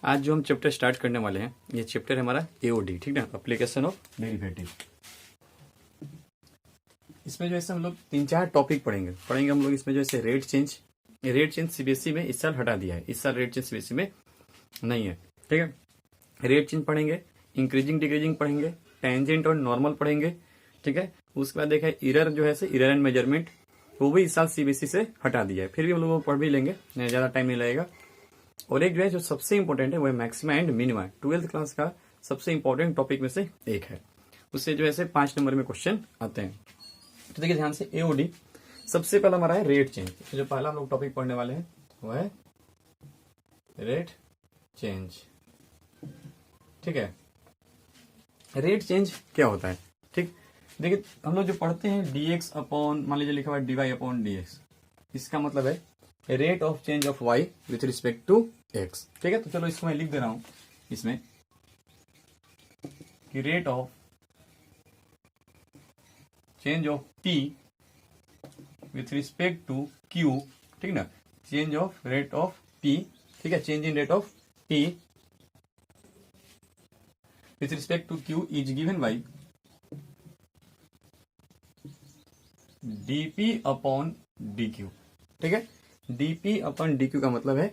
आज जो हम चैप्टर स्टार्ट करने वाले हैं ये चैप्टर है हमारा एओडी, ठीक ना, एप्लीकेशन ऑफ डेरिवेटिव। इसमें जो है हम लोग 3-4 टॉपिक पढ़ेंगे हम लोग। इसमें जो है रेट चेंज सीबीएसई में इस साल हटा दिया है, इस साल रेट चेंज सीबीएसई में नहीं है, ठीक है। रेट चेंज पढ़ेंगे, इंक्रीजिंग डिक्रीजिंग पढ़ेंगे, टेंजेंट और नॉर्मल पढ़ेंगे, ठीक है। उसके बाद देखा इरर जो है इरर एंड मेजरमेंट, वो भी इस साल सीबीएसई से हटा दिया है, फिर भी हम लोग पढ़ भी लेंगे, ज्यादा टाइम नहीं लगेगा। और एक जो है जो सबसे इंपॉर्टेंट है वो है maxima and minima, 12th class का सबसे इंपॉर्टेंट टॉपिक में से एक है। उससे जो है 5 नंबर में क्वेश्चन आते हैं। तो देखिए ध्यान से, एओडी सबसे पहला हमारा है रेट चेंज। तो जो पहला हम लोग टॉपिक पढ़ने वाले हैं वो है रेट चेंज, ठीक है। रेट चेंज क्या होता है, ठीक। देखिए हम लोग जो पढ़ते हैं डीएक्स अपॉन, मान लीजिए लिखा हुआ है डीवाई अपॉन डीएक्स, इसका मतलब है rate of change of y with respect to x, ठीक है। तो चलो इसको मैं लिख दे रहा हूं इसमें कि rate of change of p with respect to q, ठीक ना, change of rate of p, ठीक है, change in rate of p with respect to q is given by dp upon dq, ठीक है। डीपी अपॉन डीक्यू का मतलब है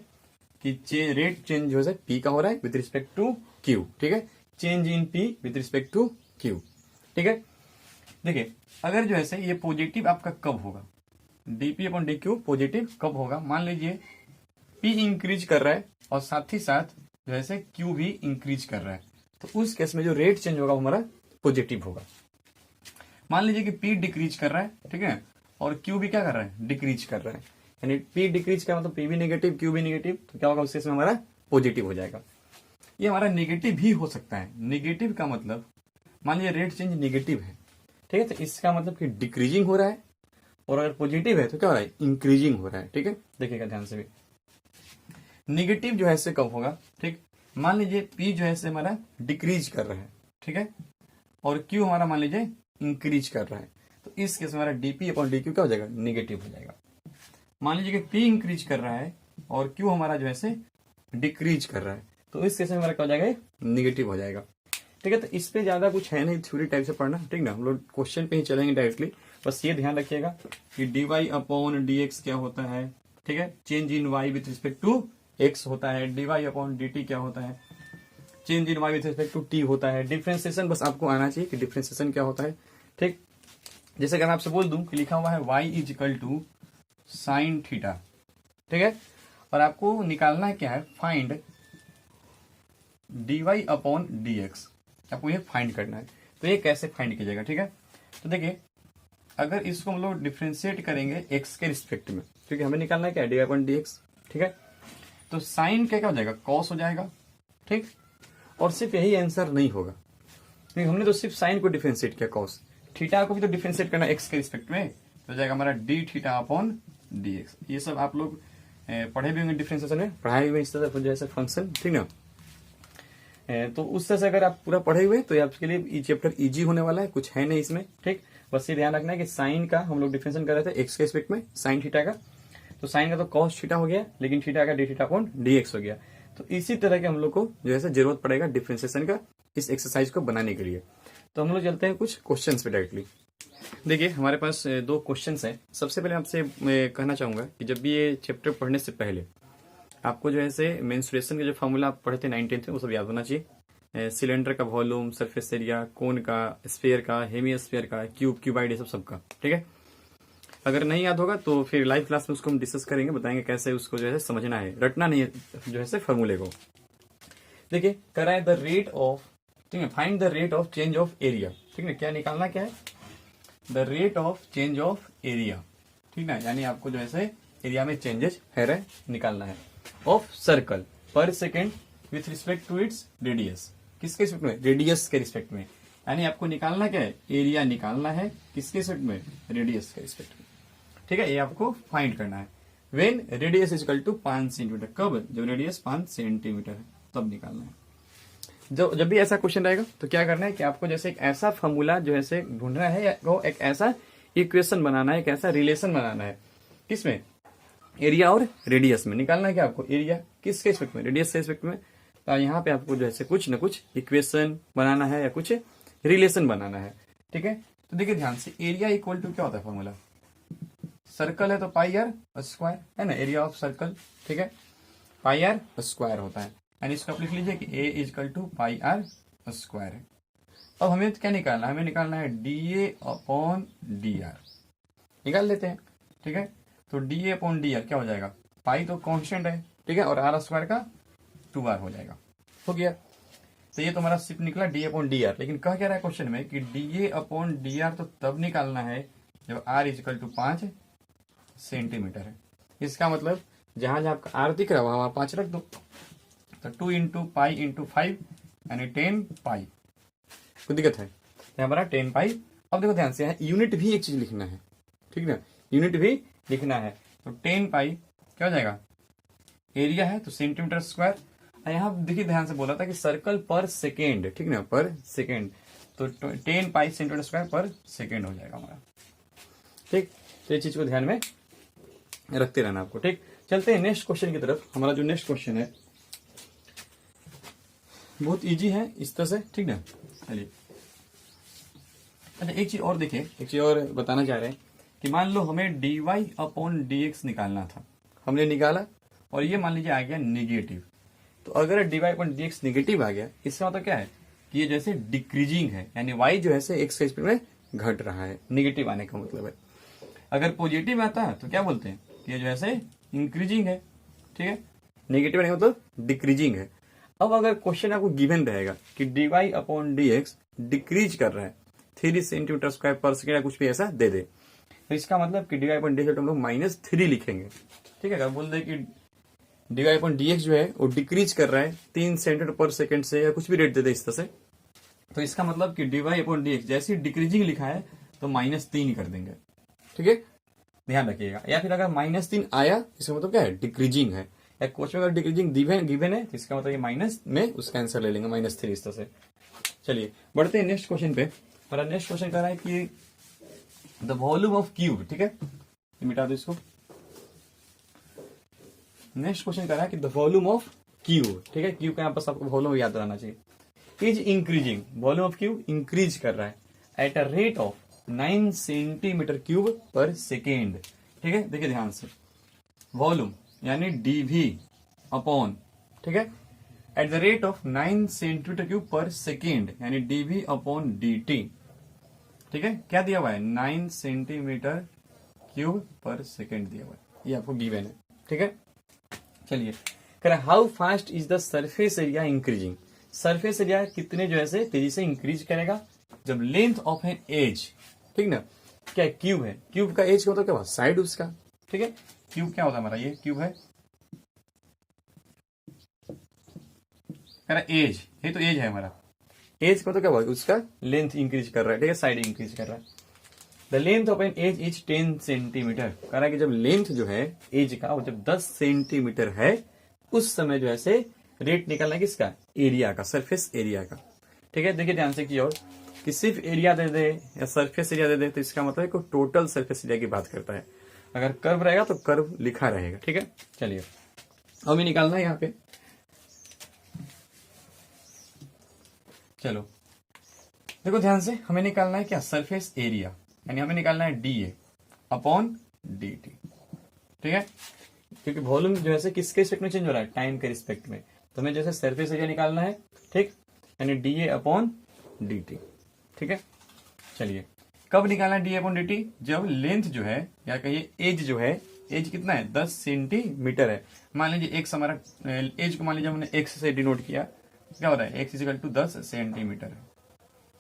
कि रेट चेंज जो है पी का हो रहा है विथ रिस्पेक्ट टू क्यू, ठीक है, change in p with respect to q, ठीक है। देखिए अगर जो है ये पॉजिटिव आपका कब होगा, डीपी अपॉन डीक्यू पॉजिटिव कब होगा, मान लीजिए पी इंक्रीज कर रहा है और साथ ही साथ जो है क्यू भी इंक्रीज कर रहा है, तो उस केस में जो रेट चेंज होगा हमारा पॉजिटिव होगा। मान लीजिए कि पी डिक्रीज कर रहा है, ठीक है, और क्यू भी क्या कर रहा है, डिक्रीज कर रहा है, यानी पी डिक्रीज का मतलब पी भी नेगेटिव क्यू भी नेगेटिव, तो क्या होगा उस केस में हमारा पॉजिटिव हो जाएगा। ये हमारा नेगेटिव भी हो सकता है। नेगेटिव का मतलब मान लीजिए रेट चेंज नेगेटिव है, ठीक है, तो इसका मतलब कि डिक्रीजिंग हो रहा है, और अगर पॉजिटिव है तो क्या हो रहा है, इंक्रीजिंग हो रहा है, ठीक है। देखिएगा ध्यान से भी, नेगेटिव जो है कब होगा, ठीक, मान लीजिए पी जो है हमारा डिक्रीज कर रहा है, ठीक है, और क्यू हमारा मान लीजिए इंक्रीज कर रहा है, तो इस केस में हमारा डीपी अपॉन डीक्यू क्या हो जाएगा, नेगेटिव हो जाएगा। मान लीजिए कि पी इंक्रीज कर रहा है और क्यू हमारा जो है डिक्रीज कर रहा है, तो इस केस में हमारा क्या हो जाएगा, नेगेटिव हो जाएगा, ठीक है। तो इस पे ज्यादा कुछ है नहीं, थ्योरी टाइप से पढ़ना, ठीक ना, हम लोग क्वेश्चन पे ही चलेंगे डायरेक्टली। बस ये ध्यान रखिएगा कि डीवाई अपॉन डीएक्स क्या होता है, ठीक है, change in y with respect to x होता है। डीवाई अपॉन डी क्या होता है, change in y with respect to t होता है। डिफरेंशिएशन बस आपको आना चाहिए कि डिफरेंशिएशन क्या होता है, ठीक। जैसे कि मैं आपसे बोल दूं कि लिखा हुआ है y is equal to sine theta, ठीक है, और आपको निकालना है क्या है, फाइंड dy अपॉन dx, आपको ये फाइंड करना है। तो ये कैसे फाइंड कीजिएगा, ठीक है। तो देखिए अगर इसको हम लोग डिफ्रेंशिएट करेंगे x के रिस्पेक्ट में, ठीक है, हमें निकालना है क्या, dy अपॉन dx, ठीक है, तो साइन क्या हो जाएगा, कॉस हो जाएगा, ठीक। और सिर्फ यही आंसर नहीं होगा, क्योंकि हमने तो सिर्फ साइन को डिफ्रेंशिएट किया, कॉस थीटा को भी तो डिफ्रेंशिएट करना x के रिस्पेक्ट में, तो जाएगा हमारा डी थीटा अपॉन dx। ये सब आप लोग पढ़े भी होंगे डिफरेंशिएशन में, पढ़ाए हुए इस तरह जैसे फंक्शन, ठीक ना। तो उस तरह से अगर आप पूरा पढ़े हुए तो आपके लिए ये चैप्टर इजी होने वाला है, कुछ है नहीं इसमें, ठीक। बस ये ध्यान रखना है कि साइन का हम लोग डिफरेंशिएशन कर रहे थे एक्स के रिस्पेक्ट में, साइन थीटा का, तो साइन का तो कॉस थीटा हो गया, लेकिन थीटा का डी थीटा अपॉन dx हो गया। तो इसी तरह के हम लोग को जो है जरूरत पड़ेगा डिफरेंशिएशन का इस एक्सरसाइज को बनाने के लिए। तो हम लोग चलते हैं कुछ क्वेश्चन पे डायरेक्टली। देखिए हमारे पास 2 क्वेश्चंस हैं। सबसे पहले आपसे मैं कहना चाहूंगा कि जब भी ये चैप्टर पढ़ने से पहले आपको जो है मेंस्ट्रुएशन के जो फॉर्मूला आप पढ़े थे 9th में वो सब याद होना चाहिए। सिलेंडर का वॉल्यूम, सरफेस एरिया, कोन का, स्फीयर का, हेमी स्फीयर का, क्यूब, क्यूबाइड, ये सब का, ठीक है। अगर नहीं याद होगा तो फिर लाइव क्लास में उसको हम डिस्कस करेंगे, बताएंगे कैसे उसको जो है समझना है, रटना नहीं है जो है फॉर्मूले को। देखिए करा है द रेट ऑफ, ठीक है, find the rate of change of area, ठीक है, क्या निकालना क्या है, the rate of change of area, ठीक ना, यानी आपको जो है एरिया में चेंजेस है निकालना है, of circle per second with respect to its radius, किसके रिस्पेक्ट में, रेडियस के रिस्पेक्ट में, यानी आपको निकालना क्या है, एरिया निकालना है किसके रिस्पेक्ट में, रेडियस के रिस्पेक्ट में, ठीक है, ये आपको फाइंड करना है। When radius is equal to 5 centimetre, कब, जब रेडियस 5 सेंटीमीटर है तब निकालना है। जब भी ऐसा क्वेश्चन रहेगा तो क्या करना है कि आपको जैसे एक ऐसा फॉर्मूला जो है ढूंढना है, या एक ऐसा इक्वेशन बनाना है, एक ऐसा रिलेशन बनाना है, किसमें, एरिया और रेडियस में। निकालना है क्या आपको, एरिया किसके रिस्पेक्ट में, रेडियस के रिस्पेक्ट में, तो यहाँ पे आपको जैसे कुछ ना कुछ इक्वेशन बनाना है या कुछ रिलेशन बनाना है, ठीक है। तो देखिए ध्यान से, एरिया इक्वल टू क्या होता है फॉर्मूला, सर्कल है तो पाई आर स्क्वायर है ना, एरिया ऑफ सर्कल, ठीक है, पाई आर स्क्वायर होता है। एंड इसको आप लिख लीजिए कि A is equal two pi are square है। अब हमें क्या निकालना है, हमें निकालना है D A upon D R, निकाल लेते हैं, ठीक है। तो D A upon D R क्या हो जाएगा, पाई तो कांस्टेंट है, ठीक है, और आर स्क्वायर का 2r हो जाएगा, हो गया। तो ये तो हमारा सिर्फ निकला डी अपॉन डी आर, लेकिन कह क्या रहा है क्वेश्चन में कि D A upon D are तो तब निकालना है जब आर इजकल टू 5 सेंटीमीटर है। इसका मतलब जहां जहां आपका आर दिख रहा है वहां 5 रख दो, तो 2 इंटू पाई इंटू 5 यानी 10 पाई, कोई दिक्कत है, तो हमारा 10 पाई। अब देखो ध्यान से, यहाँ यूनिट भी एक चीज लिखना है, ठीक ना, यूनिट भी लिखना है। तो 10 पाई क्या हो जाएगा, एरिया है तो सेंटीमीटर स्क्वायर। यहाँ देखिए ध्यान से बोला था कि सर्कल पर सेकेंड, ठीक ना, पर सेकेंड, तो 10 पाई सेंटीमीटर स्क्वायर पर सेकेंड हो जाएगा हमारा, ठीक। तो ये चीज को ध्यान में रखते रहना आपको, ठीक। चलते हैं नेक्स्ट क्वेश्चन की तरफ। हमारा जो नेक्स्ट क्वेश्चन है बहुत इजी है इस तरह से, ठीक ना। चलिए, अच्छा एक चीज और देखिए, एक चीज और बताना चाह रहे हैं कि मान लो हमें dy अपॉन dx निकालना था, हमने निकाला और ये मान लीजिए आ गया निगेटिव। तो अगर dy अपॉन dx निगेटिव आ गया, इसका मतलब क्या है कि ये जैसे डिक्रीजिंग है, यानी y जो है x के स्पीड में घट रहा है, निगेटिव आने का मतलब है। अगर पॉजिटिव आता है तो क्या बोलते हैं कि ये जो है इंक्रीजिंग है, ठीक है, नेगेटिव आने का मतलब डिक्रीजिंग है। अब अगर क्वेश्चन आपको गिवन रहेगा कि dy अपॉन dx डिक्रीज कर रहा है 3 सेंटीमीटर स्क्वायर पर सेकेंड या कुछ भी ऐसा दे दे, तो इसका मतलब कि dy अपॉन dx हम लोग -3 लिखेंगे, ठीक है। अगर बोल दे कि dy अपॉन dx जो है वो डिक्रीज कर रहा है 3 सेंटीमीटर पर सेकेंड से, या कुछ भी रेट दे दे इस तरह से, तो इसका मतलब कि dy अपॉन dx जैसे डिक्रीजिंग लिखा है तो -3 कर देंगे, ठीक है, ध्यान रखिएगा। या फिर अगर -3 आया इसका मतलब क्या है, डिक्रीजिंग है, या क्वेश्चन अगर डिक्रीजिंग गिवन है तो इसका मतलब ये माइनस में उसका आंसर ले लेंगे -3 इस तरह से। चलिए बढ़ते हैं नेक्स्ट क्वेश्चन पे। हमारा नेक्स्ट क्वेश्चन कह रहा है कि द वॉल्यूम ऑफ क्यूब, ठीक है, मिटा दो इसको। नेक्स्ट क्वेश्चन कह रहा है कि द वॉल्यूम ऑफ क्यूब, ठीक है, क्यूब का यहाँ पर आपको वॉल्यूम याद रहना चाहिए, is increasing, volume of cube increase कर रहा है at a rate of 9 centimetre cube पर सेकेंड, ठीक है। देखिए ध्यान से, वॉल्यूम यानी डीवी अपॉन, ठीक है, at the rate of 9 centimetre cube पर सेकेंड यानी डीवी अपॉन dt, ठीक है, क्या दिया हुआ है 9 सेंटीमीटर क्यूब पर सेकेंड दिया हुआ है, ये आपको गिवन है, ठीक है। चलिए कह रहा है how fast is the surface area increasing, surface area कितने जो है तेजी से इंक्रीज करेगा जब लेंथ ऑफ एन एज, ठीक ना, क्या क्यूब है, क्यूब का एज क्या होता है, क्या साइड उसका, ठीक है, क्यूब क्या होता है हमारा, ये क्यूब है, कह रहा एज, ये तो एज है हमारा, एज का तो क्या हुआ उसका लेंथ इंक्रीज कर रहा है, ठीक है, साइड इंक्रीज कर रहा है। The length of an edge is 10 centimetre, कह रहा है कि जब लेंथ जो है एज का वो जब 10 सेंटीमीटर है उस समय जो है रेट निकालना है किसका, एरिया का, सरफेस एरिया का, ठीक है। देखिए ध्यान से की और कि सिर्फ एरिया दे दे या सरफेस एरिया दे दे तो इसका मतलब है कि टोटल सरफेस एरिया की बात करता है। अगर कर्व रहेगा तो कर्व लिखा रहेगा, ठीक है। चलिए हमें निकालना है यहाँ पे, चलो देखो ध्यान से, हमें निकालना है क्या, सरफेस एरिया, यानी हमें निकालना है डीए अपॉन dt, ठीक है, क्योंकि वॉल्यूम जो है किसके रिस्पेक्ट में चेंज हो रहा है, टाइम के रिस्पेक्ट में, तो हमें जैसे सरफेस एरिया निकालना है, ठीक, यानी डीए अपॉन dt, ठीक है। चलिए कब निकालना है डी अपॉन dt, जब लेंथ जो है या कहिए एज जो है, एज कितना है 10 सेंटीमीटर है। मान लीजिए एक्स हमारा एज को मान लीजिए हमने एक्स से डिनोट किया, क्या हो रहा है एक्स इजिकल टू 10 सेंटीमीटर है,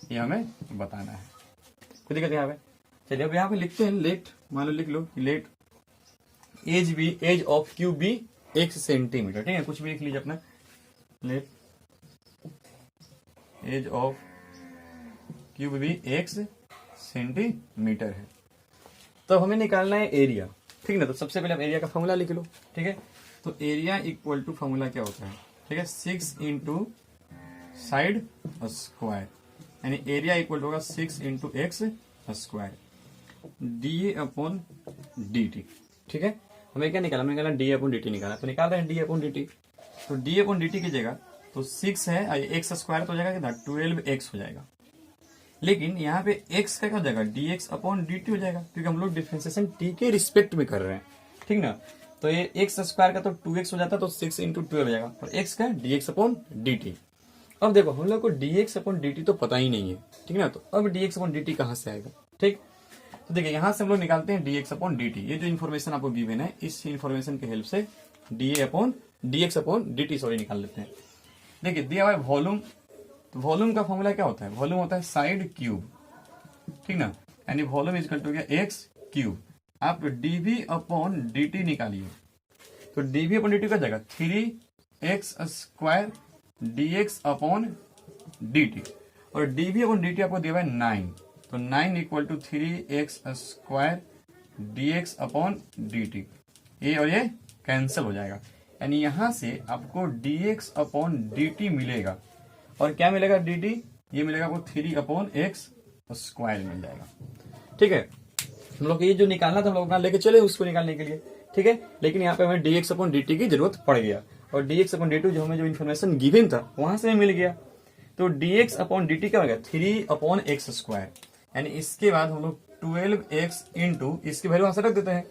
ये हमें बताना है, कोई दिक्कत यहाँ पे। चलिए अब यहाँ पे लिखते हैं लेट, मान लो लिख लो let edge be, edge of cube be x centimetre, ठीक है, कुछ भी लिख लीजिए अपना, let edge of cube be x centimetre है। तो हमें निकालना है एरिया, ठीक ना, तो सबसे पहले आप एरिया का फॉर्मूला लिख लो, ठीक है। तो एरिया इक्वल टू फॉर्मूला क्या होता है, ठीक है, 6 इंटू साइड स्क्वायर, यानी एरिया इक्वल होगा 6 into x square D upon D T, ठीक है। हमें क्या निकाला, हमें निकाला डी अपॉन डी टी निकाला, तो निकाल रहे हैं डी अपॉन डी टी, तो डी अपॉन डी टी की जगह तो 6 है, एक्स स्क्वायर तो हो जाएगा कितना 12x हो जाएगा। लेकिन यहाँ पे x का क्या हो जाएगा dx अपॉन dt हो जाएगा, क्योंकि हम लोग डिफरेंशिएशन t के रिस्पेक्ट में कर रहे हैं, ठीक ना। तो ये एक्स स्क्वायर का तो 2x हो जाता है, तो 6 इंटू 12 हो जाएगा, और x का dx अपॉन dt। अब देखो हम लोग को dx अपॉन dt तो पता ही नहीं है, ठीक ना। तो अब dx अपॉन dt कहाँ से आएगा, ठीक। तो देखिए यहाँ से हम लोग निकालते हैं dx अपॉन dt। ये जो इन्फॉर्मेशन आपको गिवन है, इस इन्फॉर्मेशन के हेल्प से dx अपॉन dt सॉरी निकाल लेते हैं। देखिए दिया हुआ है वॉल्यूम, तो वॉल्यूम का फॉर्मूला क्या होता है, वॉल्यूम होता है साइड क्यूब, ठीक ना, यानी वॉल्यूम इज इक्वल टू गया एक्स क्यूब। आप dv अपॉन dt निकालिए, तो dv अपॉन dt का जाएगा 3x square dx upon dt, और dv अपॉन dt आपको दिया हुआ है 9, तो 9 equal to 3x square dx upon dt। ये और ये कैंसिल हो जाएगा, यानी यहां से आपको dx अपॉन dt मिलेगा, और क्या मिलेगा dt, ये मिलेगा आपको 3 अपॉन x स्क्वायर मिल जाएगा, ठीक है। हम लोग ये जो निकालना था हम लोग लेके चले उसको निकालने के लिए, ठीक है। लेकिन यहाँ पे हमें dx अपॉन dt की जरूरत पड़ गया, और dx अपॉन dt जो हमें जो इन्फॉर्मेशन गिवन था वहां से मिल गया। तो dx अपॉन dt क्या हो गया 3 अपॉन x स्क्वायर, यानी इसके बाद हम लोग 12x इंटू इसकी वैल्यू वहां से रख देते हैं,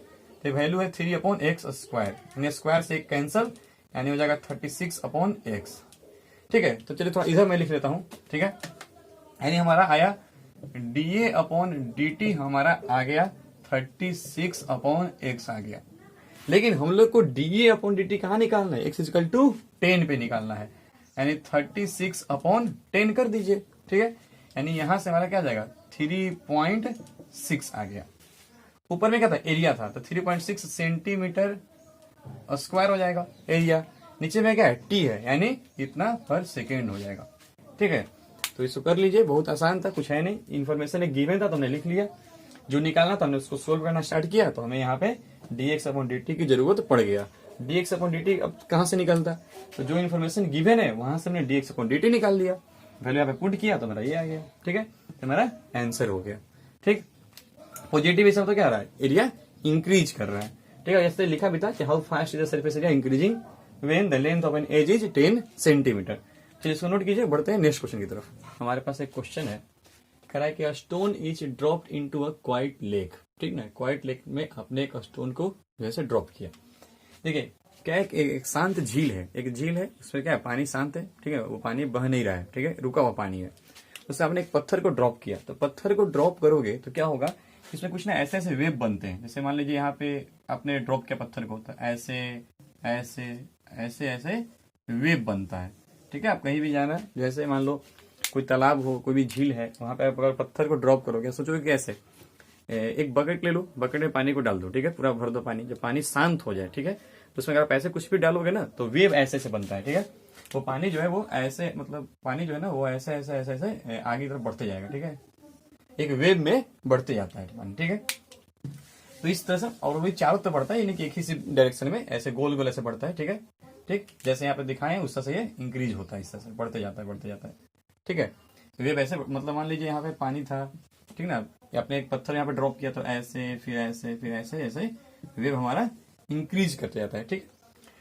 तो वैल्यू है 3 अपॉन एक्स स्क्वायर, यानी स्क्वायर से एक कैंसल, यानी हो जाएगा 36 अपॉन एक्स, ठीक है। तो चलिए थोड़ा इधर मैं लिख लेता हूं, ठीक है। यानी हमारा आया dA अपॉन dt हमारा आ गया 36 अपॉन एक्स आ गया। लेकिन हम लोग को dA अपॉन dt कहाँ निकालना है, x इक्वल टू 10 पे निकालना है, यानी 36 अपॉन 10 कर दीजिए, ठीक है। यानी यहां से हमारा क्या जाएगा 3.6 आ गया। ऊपर में क्या था एरिया था, तो 3.6 सेंटीमीटर स्क्वायर हो जाएगा एरिया। नीचे में क्या है टी है, यानी इतना पर सेकेंड हो जाएगा, ठीक है। तो इसको कर लीजिए, बहुत आसान था, कुछ है नहीं, इन्फॉर्मेशन एक गिवन था तो हमने लिख लिया, जो निकालना था हमने उसको सोल्व करना स्टार्ट किया, तो हमें यहाँ पे dx अपॉन dt की जरूरत पड़ गया। dx अपॉन dt अब कहाँ से निकलता, तो जो इन्फॉर्मेशन गिवन है वहां से हमने dx अपॉन dt निकाल लिया, वैल्यू यहाँ पे पुट किया तो मेरा ये आ गया, ठीक है, तो मेरा आंसर हो गया, ठीक। पॉजिटिव इसमें तो क्या आ रहा है, एरिया इंक्रीज कर रहा है, ठीक है। जैसे लिखा भी था कि how fast is the surface area increasing when the length of an edge is 10 centimetre. चलिए इसको नोट कीजिए, बढ़ते हैं नेक्स्ट क्वेश्चन की तरफ। हमारे पास एक क्वेश्चन है, कह रहा है कि a stone is dropped into a quite lake, ठीक ना। क्वाइट लेक में आपने एक स्टोन को जैसे ड्रॉप किया। देखिए क्या है, एक शांत झील है, एक झील है, उसमें क्या है पानी शांत है, ठीक है, वो पानी बह नहीं रहा है, ठीक है, रुका हुआ पानी है। उससे आपने एक पत्थर को ड्रॉप किया, तो पत्थर को ड्रॉप करोगे तो क्या होगा, इसमें कुछ ना ऐसे ऐसे वेव बनते हैं। जैसे मान लीजिए यहाँ पे आपने ड्रॉप किया पत्थर को, तो ऐसे ऐसे ऐसे ऐसे वेव बनता है, ठीक है। आप कहीं भी जाना, जैसे मान लो कोई तालाब हो, कोई भी झील है, वहां पे आप अगर पत्थर को ड्रॉप करोगे, सोचोगे कैसे, एक बकेट ले लो, बकेट में पानी को डाल दो, ठीक है, पूरा भर दो पानी, जब पानी शांत हो जाए, ठीक है, तो उसमें अगर आप ऐसे कुछ भी डालोगे ना तो वेव ऐसे ऐसे बनता है, ठीक है। वो पानी जो है वो ऐसे, मतलब पानी जो है ना वो ऐसे ऐसे ऐसे ऐसे आगे की तरफ बढ़ते जाएगा, ठीक है, एक वेव में बढ़ते जाता है पानी, ठीक है। तो इस तरह से, और वो भी चारों तरफ बढ़ता है, यानी कि एक ही डायरेक्शन में ऐसे गोल गोल ऐसे बढ़ता है, ठीक है, ठीक, जैसे यहाँ पे दिखाए उस तरह से ये इंक्रीज होता है, इस तरह से बढ़ते जाता है, बढ़ते जाता है, ठीक है। वेव ऐसे, मतलब मान लीजिए यहाँ पे पानी था, ठीक ना, आपने एक पत्थर यहाँ पे ड्रॉप किया, तो ऐसे फिर ऐसे फिर ऐसे ऐसे वेव हमारा इंक्रीज करते जाता है, ठीक।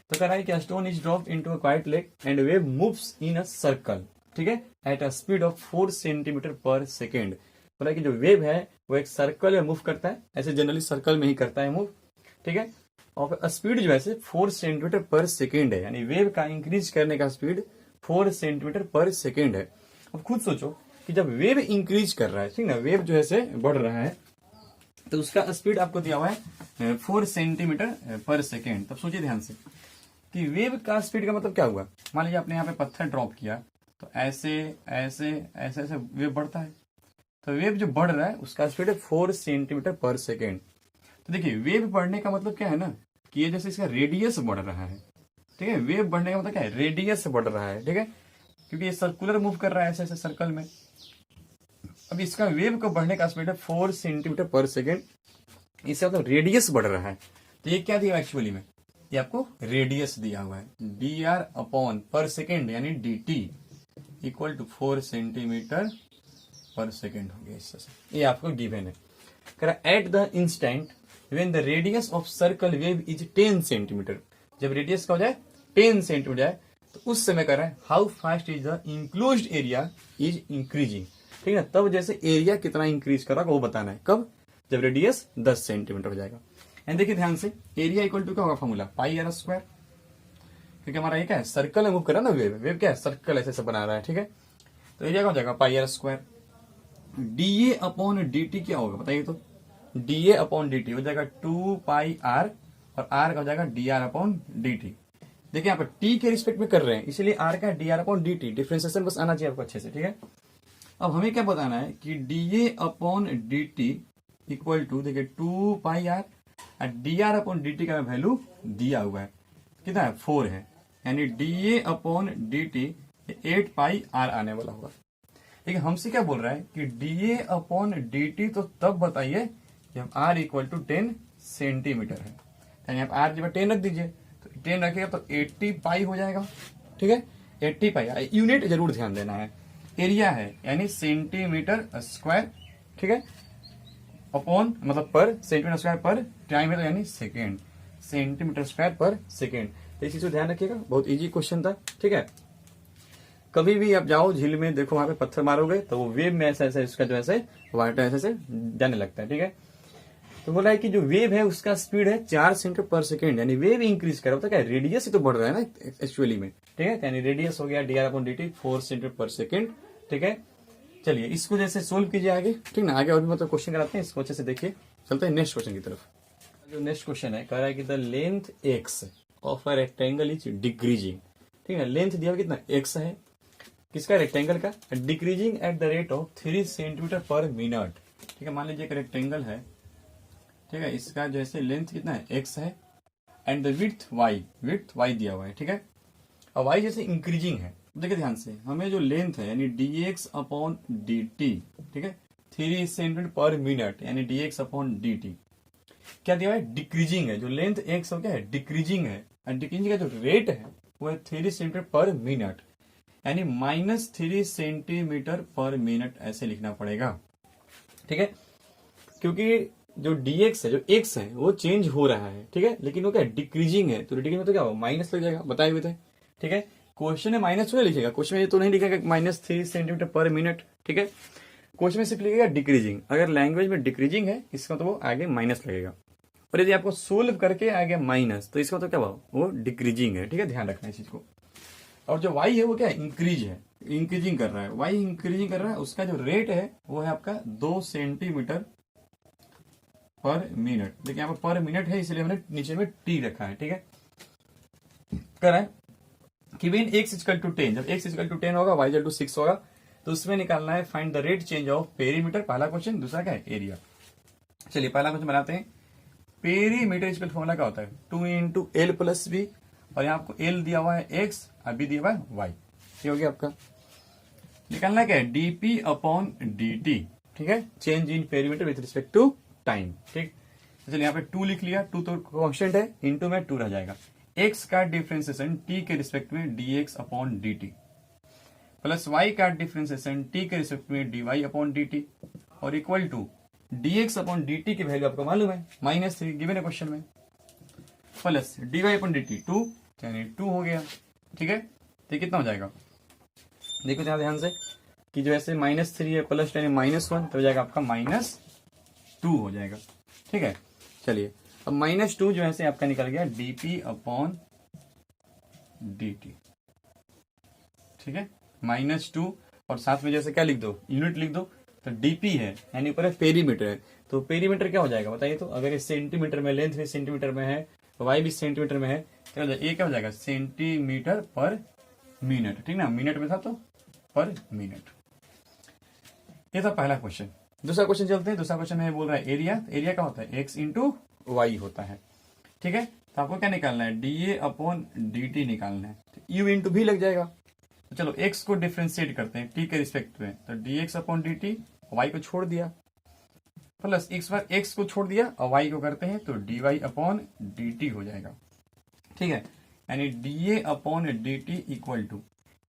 तो कह रहा है कि stone is dropped into a quite lake and wave moves in a circle, ठीक है, at a speed of 4 centimetre per second. बोला कि जो वेव है वो एक सर्कल में मूव करता है, ऐसे जनरली सर्कल में ही करता है मूव, ठीक है, और स्पीड जो है 4 सेंटीमीटर पर सेकेंड है, यानी वेव का इंक्रीज करने का स्पीड 4 सेंटीमीटर पर सेकेंड है। अब खुद सोचो कि जब वेव इंक्रीज कर रहा है, ठीक ना, वेव जो है से बढ़ रहा है, तो उसका स्पीड आपको दिया हुआ है 4 सेंटीमीटर पर सेकेंड। तब सोचिए ध्यान से कि वेव का स्पीड का मतलब क्या हुआ। मान लीजिए आपने यहाँ पे पत्थर ड्रॉप किया, तो ऐसे ऐसे ऐसे ऐसे वेव बढ़ता है, तो वेव जो बढ़ रहा है उसका स्पीड है 4 सेंटीमीटर पर सेकेंड। तो देखिए वेव बढ़ने का मतलब क्या है ना, कि ये जैसे इसका रेडियस बढ़ रहा है, ठीक है, वेव बढ़ने का मतलब क्या है, रेडियस बढ़ रहा है, ठीक है, क्योंकि ये सर्कुलर मूव कर रहा है ऐसे ऐसे सर्कल में। अब इसका वेव को बढ़ने का स्पीड है 4 सेंटीमीटर पर सेकेंड, इससे मतलब रेडियस बढ़ रहा है। तो ये क्या दिया एक्चुअली में, ये आपको रेडियस दिया हुआ है, d r upon per second यानी d t equal to 4 centimetre per second हो गया, इससे ये आपको गिवन है। At the instant when the radius of circle wave is 10 centimetre, जब रेडियस का हो जाए 10 सेंटीमीटर जाए, तो उस समय कर रहा है how fast is the enclosed area is increasing, ठीक है। तब जैसे एरिया कितना इंक्रीज कर रहा है वो बताना है, कब, जब रेडियस 10 सेंटीमीटर हो जाएगा। एंड देखिए ध्यान से, एरिया इक्वल टू क्या होगा फॉर्मूला, पाई आर स्क्वायर, क्योंकि हमारा ये क्या है सर्कल है, मूव कर रहा है ना वेव, वेव क्या है सर्कल ऐसे बना रहा है, ठीक है। तो एरिया क्या हो जाएगा pi are square, dA upon dt क्या होगा बताइए, तो डीए अपॉन dt हो जाएगा 2 पाई आर, और आर का हो जाएगा डी आर अपॉन dt। देखिए यहाँ पर t के रिस्पेक्ट में कर रहे हैं, इसलिए आर का D r upon dt, differentiation बस आना चाहिए आपको अच्छे से, ठीक है। अब हमें क्या बताना है कि dA upon dt equal to, देखिए 2 पाई आर, और डी आर अपॉन dt का वैल्यू दिया हुआ है, कितना है 4 है, यानी dA upon dt 8 pi r आने वाला होगा। लेकिन हमसे क्या बोल रहा है कि डीए अपॉन dt तो तब बताइए जब r इक्वल टू 10 सेंटीमीटर है, यानी आप r जब 10 रख दीजिए, तो 10 रखिएगा तो 80 पाई हो जाएगा, ठीक है। 80 पाई, यूनिट जरूर ध्यान देना है, एरिया है यानी सेंटीमीटर स्क्वायर, ठीक है, अपॉन मतलब पर सेंटीमीटर स्क्वायर पर टाइम है तो यानी सेकेंड, सेंटीमीटर स्क्वायर पर सेकेंड। तो इस चीज को ध्यान रखिएगा, बहुत इजी क्वेश्चन था, ठीक है। कभी भी आप जाओ झील में, देखो वहां पे पत्थर मारोगे तो वो वेव में ऐसे ऐसे इसका जो ऐसे वाटर ऐसे ऐसे जाने लगता है, ठीक है। तो बोला है कि जो वेव है उसका स्पीड है 4 सेंटीमीटर पर सेकेंड, यानी वेव इंक्रीज कर रहा होता है, क्या रेडियस ही तो बढ़ रहा है ना एक्चुअली में, ठीक है। यानी रेडियस हो गया D r upon dt 4 centimetre per second, ठीक है। चलिए इसको जैसे सोल्व कीजिए आगे, ठीक ना, आगे और भी मतलब क्वेश्चन कराते हैं, इसको अच्छे से देखिए। चलते हैं नेक्स्ट क्वेश्चन की तरफ। जो नेक्स्ट क्वेश्चन है कह रहा है कि the length x of a rectangle is decreasing, ठीक है। लेंथ दिया हुआ कितना एक्स है, किसका, रेक्टेंगल का, decreasing at the rate of 3 centimetre पर मिनट, ठीक है। मान लीजिए एक रेक्टेंगल है, ठीक है, इसका जैसे लेंथ कितना है एक्स है, एंड द विड्थ वाई दिया हुआ है, ठीक है। और वाई जैसे इंक्रीजिंग है, देखिए ध्यान से, हमें जो लेंथ है यानी dx अपॉन dt, ठीक है, 3 सेंटीमीटर पर मिनट यानी dx अपॉन dt क्या दिया हुआ है, डिक्रीजिंग है, जो लेंथ एक्स हो क्या है डिक्रीजिंग है, और डिक्रीजिंग का जो रेट है वो है 3 सेंटीमीटर पर मिनट, यानी -3 सेंटीमीटर पर मिनट ऐसे लिखना पड़ेगा, ठीक है। क्योंकि जो dx है, जो x है वो चेंज हो रहा है, ठीक है, लेकिन वो क्या डिक्रीजिंग है, तो डिक्रीजिंग में तो क्या होगा माइनस लग जाएगा, बताए हुए थे, ठीक है। क्वेश्चन में माइनस थोड़ा लिखेगा, क्वेश्चन में ये तो नहीं लिखेगा -3 सेंटीमीटर पर मिनट, ठीक है। क्वेश्चन में सिर्फ लिखेगा डिक्रीजिंग, अगर लैंग्वेज में डिक्रीजिंग है इसका तो वो आगे माइनस लगेगा, और यदि आपको सोल्व करके आ गया माइनस तो इसका तो क्या वो डिक्रीजिंग है, ठीक है, ध्यान रखना इस चीज को। और जो y है वो क्या है इंक्रीज है, इंक्रीजिंग कर रहा है, y इंक्रीजिंग कर रहा है, उसका जो रेट है वो है आपका 2 सेंटीमीटर पर मिनट। देखिए यहाँ पर मिनट है इसलिए हमने नीचे में t रखा है, ठीक है। कर रहा है कि वेन x इक्वल टू 10, जब x इक्वल टू 10 होगा y इक्वल टू 6 होगा, तो उसमें निकालना है find the rate change of perimeter, पहला क्वेश्चन। दूसरा क्या है एरिया। चलिए पहला क्वेश्चन बनाते हैं। पेरीमीटर इक्वल फॉर्मूला क्या होता है 2 इंटू एल प्लस बी, और यहाँ आपको एल दिया हुआ है x और बी दिया हुआ है y, ये हो गया आपका। निकालना क्या है dp अपॉन dt, ठीक है, change in perimeter with respect to time, ठीक। तो चलिए यहाँ पे 2 लिख लिया, 2 तो कांस्टेंट है, इंटू में 2 रह जाएगा, x का डिफरेंशिएशन t के रिस्पेक्ट में dx upon dt, plus y का डिफरेंशिएशन t के रिस्पेक्ट में dy अपॉन dt, और equal to dx upon dt की वैल्यू आपको मालूम है -3 गिवन है क्वेश्चन में, प्लस dy अपॉन dt 2, यानी 2 हो गया, ठीक है। तो कितना हो जाएगा, देखो ध्यान से कि जो ऐसे -3 है प्लस यानी -1, तो हो जाएगा आपका -2 हो जाएगा, ठीक है। चलिए अब -2 जो है आपका निकल गया dp अपॉन dt, ठीक है, -2, और साथ में जैसे क्या लिख दो यूनिट लिख दो, तो dp है यानी ऊपर पेरीमीटर है, तो पेरीमीटर क्या हो जाएगा बताइए, तो अगर ये सेंटीमीटर में, लेंथ भी सेंटीमीटर में है, y भी सेंटीमीटर में है, क्या हो जाएगा, ये क्या हो जाएगा सेंटीमीटर पर मिनट, ठीक ना, मिनट में था तो पर मिनट। ये था पहला क्वेश्चन। दूसरा क्वेश्चन चलते हैं। दूसरा क्वेश्चन में बोल रहा है एरिया, एरिया क्या होता है x इंटू वाई होता है, ठीक है। तो आपको क्या निकालना है dA अपॉन dt निकालना है, तो u इंटू भी लग जाएगा। तो चलो x को डिफ्रेंशिएट करते हैं t के रिस्पेक्ट में, तो dx अपॉन dt, y को छोड़ दिया, प्लस एक बार x को छोड़ दिया और y को करते हैं तो dy अपॉन dt हो जाएगा, ठीक है। यानी dA upon dt equal to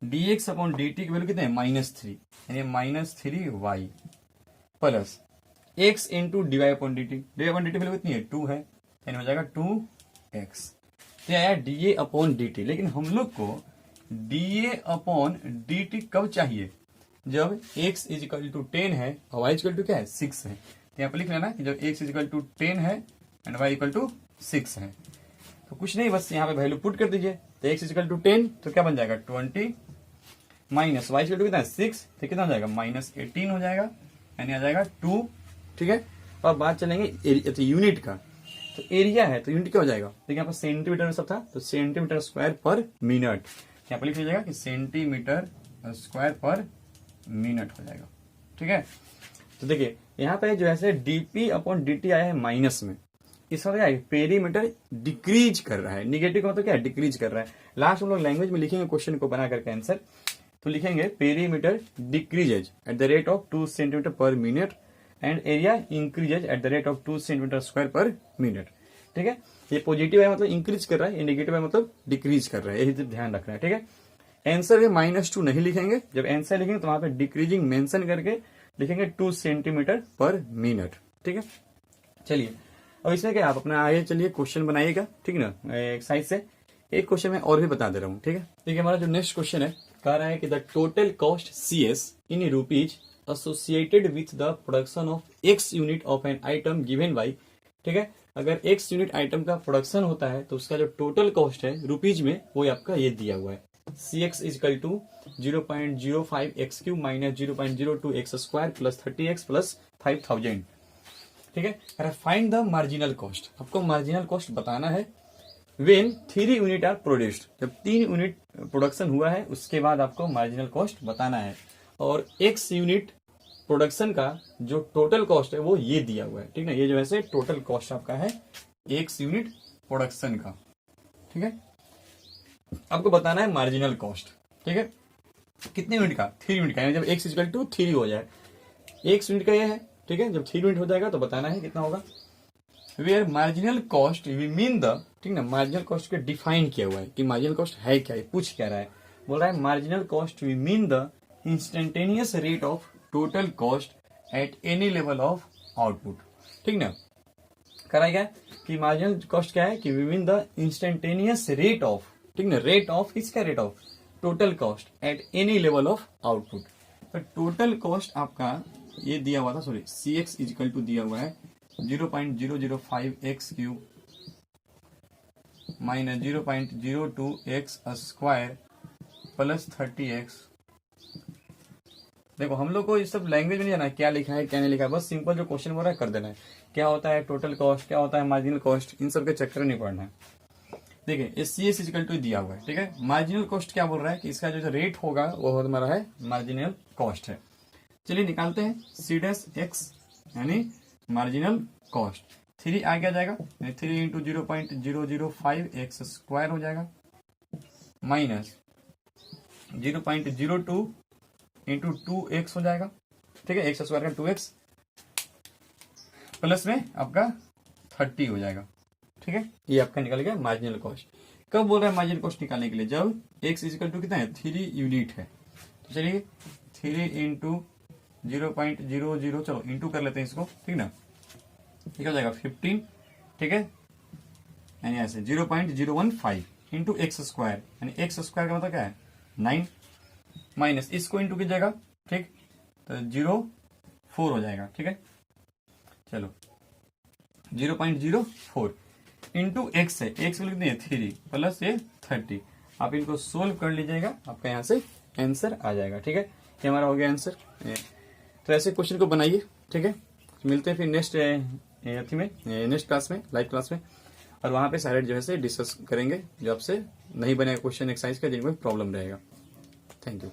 dx upon dt की वैल्यू कितने हैं -3, यानी -3y plus x into dy upon dt, dy upon dt value कितनी है 2 है, यानी हो जाएगा 2x। तो आया dA अपॉन dt, लेकिन हम लोग को DA अपॉन DT कब चाहिए, जब x इज इक्वल टू 10 है और y इक्वल टू क्या है 6 है। तो यहाँ पर लिख लेना कि जब x इज इक्वल टू 10 है एंड y इक्वल टू 6 है, तो कुछ नहीं बस यहाँ पे वैल्यू पुट कर दीजिए। तो x इज इक्वल टू 10 तो क्या बन जाएगा 20 माइनस y इक्वल टू कितना है 6, तो कितना हो जाएगा -18 हो जाएगा, यानी आ जाएगा 2। ठीक है, और बात चलेंगे यूनिट का। तो एरिया है तो यूनिट क्या हो जाएगा, देखिए यहाँ पर सेंटीमीटर में सब था तो सेंटीमीटर स्क्वायर पर मिनट, यहाँ पर लिख लीजिएगा कि सेंटीमीटर स्क्वायर पर मिनट हो जाएगा। ठीक है, तो देखिए यहाँ पे जो है डीपी अपॉन dt आया है माइनस में, इसका क्या है पेरीमीटर डिक्रीज कर रहा है, निगेटिव का मतलब क्या है डिक्रीज कर रहा है। लास्ट हम लोग लैंग्वेज में लिखेंगे क्वेश्चन को बना करके आंसर, तो लिखेंगे perimeter decreases at the rate of 2 centimetre पर minute and area increases at the rate of 2 centimetre square पर मिनट। ठीक है, ये पॉजिटिव है मतलब इंक्रीज कर रहा है, ये नेगेटिव है मतलब डिक्रीज कर रहा है, यही ध्यान रखना है। ठीक है, आंसर में -2 नहीं लिखेंगे, जब आंसर लिखेंगे तो वहां पे डिक्रीजिंग मेंशन करके लिखेंगे 2 सेंटीमीटर पर मिनट। ठीक है, चलिए अब इसमें क्या आप अपना आगे चलिए क्वेश्चन बनाइएगा। ठीक है ना, एक्सरसाइज से एक क्वेश्चन मैं और भी बता दे रहा हूँ। ठीक है, देखिए हमारा जो नेक्स्ट क्वेश्चन है कह रहा है कि the total cost CS in rupees associated with the production of x unit of an item given by. ठीक है, अगर x यूनिट आइटम का प्रोडक्शन होता है तो उसका जो टोटल कॉस्ट है रुपीज में वो आपका ये दिया हुआ है CX is equal to 0.05x³ minus 0.02x square plus 30x plus 5000। ठीक है, फाइंड द मार्जिनल कॉस्ट, आपको मार्जिनल कॉस्ट बताना है वेन 3 यूनिट आर प्रोड्यूस्ड, जब 3 यूनिट प्रोडक्शन हुआ है उसके बाद आपको मार्जिनल कॉस्ट बताना है, और x यूनिट प्रोडक्शन का जो टोटल कॉस्ट है वो ये दिया हुआ है। ठीक है, ये जो है टोटल कॉस्ट आपका है x यूनिट प्रोडक्शन का। ठीक है, आपको बताना है मार्जिनल कॉस्ट। ठीक है, कितने यूनिट का 3 यूनिट का, यानी जब x इक्वल टू 3 हो जाए, x यूनिट का ये है। ठीक है, जब 3 यूनिट हो जाएगा तो बताना है कितना होगा। Where marginal cost we mean the, ठीक ना, मार्जिनल कॉस्ट को डिफाइन किया हुआ है कि मार्जिनल कॉस्ट है क्या, पूछ क्या रहा है, बोल रहा है marginal cost we mean the instantaneous rate of total cost at any level of output. ठीक ना, कराएगा कि मार्जिनल कॉस्ट क्या है कि we mean the instantaneous rate of, ठीक ना, रेट ऑफ किसका, rate of total cost at any level of output. तो टोटल कॉस्ट आपका ये दिया हुआ था, sorry CX is equal to दिया हुआ है 0.005x³ minus 0.02x square plus 30x। देखो हम लोग को ये सब लैंग्वेज में नहीं जाना है क्या लिखा है क्या नहीं लिखा है, बस सिंपल जो क्वेश्चन बोल रहा है कर देना है। क्या होता है टोटल कॉस्ट, क्या होता है मार्जिनल कॉस्ट, इन सब के चक्कर नहीं पड़ना है। देखिए ये CS इक्वल टू दिया हुआ है। ठीक है, मार्जिनल कॉस्ट क्या बोल रहा है कि इसका जो रेट होगा वो हमारा है मार्जिनल कॉस्ट है। चलिए निकालते हैं C' यानी मार्जिनल कॉस्ट 3 आ गया जाएगा, 3 इंटू 0.005x स्क्वायर हो जाएगा माइनस 0.02 इंटू 2x हो जाएगा। ठीक है, x स्क्वायर का 2x प्लस में आपका 30 हो जाएगा। ठीक है, ये आपका निकल गया मार्जिनल कॉस्ट। कब बोल रहा है मार्जिनल कॉस्ट निकालने के लिए, जब x इक्वल टू कितना है 3 यूनिट है। तो चलिए 3 इंटू 0.00, चलो इंटू कर लेते हैं इसको। ठीक ना, ठीक हो जाएगा 15। ठीक है, यानी ऐसे 0.015 इंटू एक्स स्क्वायर, यानी एक्स स्क्वायर का मतलब क्या है 9 माइनस इसको इंटू कीजिएगा। ठीक, तो 0.4 हो जाएगा। ठीक है, चलो 0.04 इंटू एक्स है, एक्स कितनी है 3 प्लस ये 30, आप इनको सोल्व कर लीजिएगा, आपका यहाँ से आंसर आ जाएगा। ठीक है, ये हमारा हो गया आंसर। तो ऐसे क्वेश्चन को बनाइए। ठीक है, मिलते हैं फिर नेक्स्ट क्लास में, लाइव क्लास में, और वहां पे सारे जो है डिस्कस करेंगे जो आपसे नहीं बने क्वेश्चन एक्सरसाइज का, जिनको प्रॉब्लम रहेगा। Thank you.